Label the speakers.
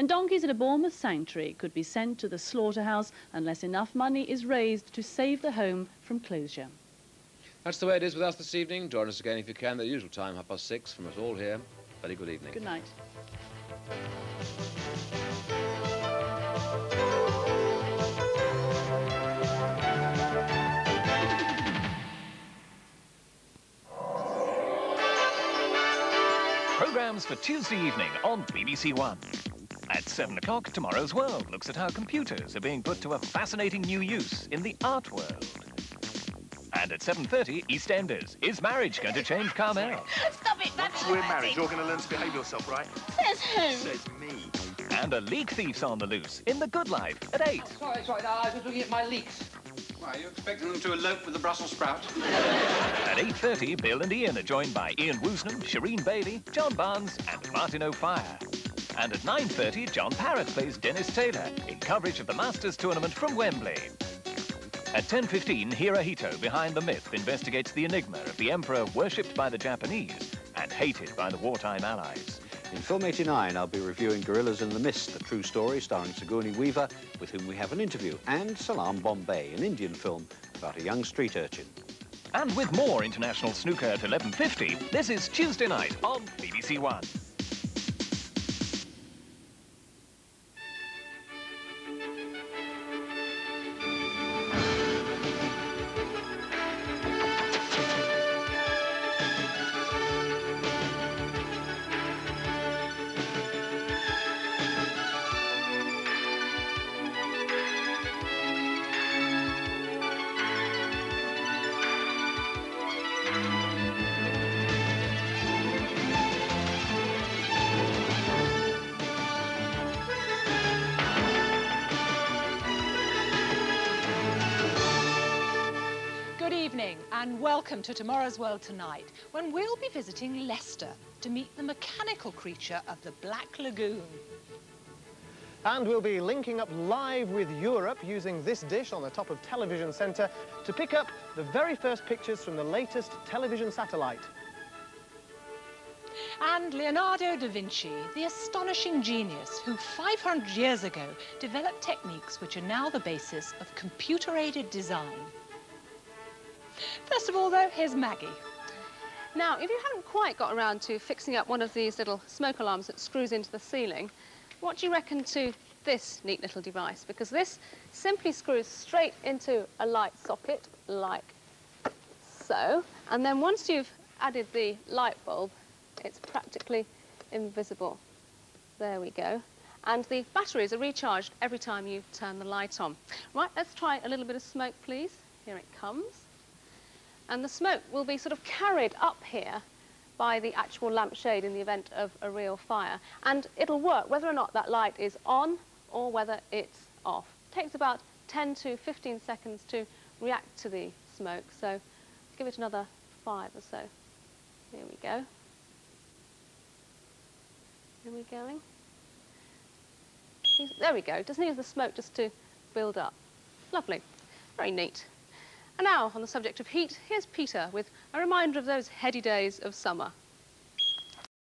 Speaker 1: And donkeys at a Bournemouth sanctuary could be sent to the slaughterhouse unless enough money is raised to save the home from closure.
Speaker 2: That's the way it is with us this evening. Join us again if you can, the usual time, 6:30, from us all here. Very good evening.
Speaker 1: Good night.
Speaker 3: Programmes for Tuesday evening on BBC1. At 7 o'clock, Tomorrow's World looks at how computers are being put to a fascinating new use in the art world. And at 7:30, EastEnders. Is marriage going to change Carmel?
Speaker 4: Stop it, that's
Speaker 5: We're married. You're going to learn to behave yourself, right?
Speaker 4: Says who?
Speaker 5: Says me.
Speaker 3: And a leek thief's on the loose in The Good Life at 8.
Speaker 6: Sorry, I was looking at my leeks. Why, are you expecting them to elope with the Brussels sprout?
Speaker 3: At 8:30, Bill and Ian are joined by Ian Woosnam, Shireen Bailey, John Barnes and Martin O'Fire. And at 9:30, John Parrott plays Dennis Taylor in coverage of the Masters Tournament from Wembley. At 10:15, Hirohito Behind the Myth investigates the enigma of the emperor worshipped by the Japanese and hated by the wartime allies.
Speaker 7: In Film 89, I'll be reviewing Gorillas in the Mist, the true story starring Sigourney Weaver, with whom we have an interview, and Salaam Bombay, an Indian film about a young street urchin.
Speaker 3: And with more international snooker at 11:50, this is Tuesday night on BBC1.
Speaker 8: And welcome to Tomorrow's World Tonight, when we'll be visiting Leicester to meet the mechanical creature of the Black Lagoon.
Speaker 9: And we'll be linking up live with Europe using this dish on the top of Television Centre to pick up the very first pictures from the latest television satellite.
Speaker 8: And Leonardo da Vinci, the astonishing genius who 500 years ago developed techniques which are now the basis of computer-aided design. First of all, though, here's Maggie.
Speaker 10: Now, if you haven't quite got around to fixing up one of these little smoke alarms that screws into the ceiling, what do you reckon to this neat little device? Because this simply screws straight into a light socket, like so. And then once you've added the light bulb, it's practically invisible. There we go. And the batteries are recharged every time you turn the light on. Right, let's try a little bit of smoke, please. Here it comes. And the smoke will be sort of carried up here by the actual lampshade in the event of a real fire. And it'll work whether or not that light is on or whether it's off. It takes about 10 to 15 seconds to react to the smoke, so give it another 5 or so. Here we go. Here we going. There we go. Just needs the smoke just to build up. Lovely. Very neat. And now, on the subject of heat, here's Peter with a reminder of those heady days of summer.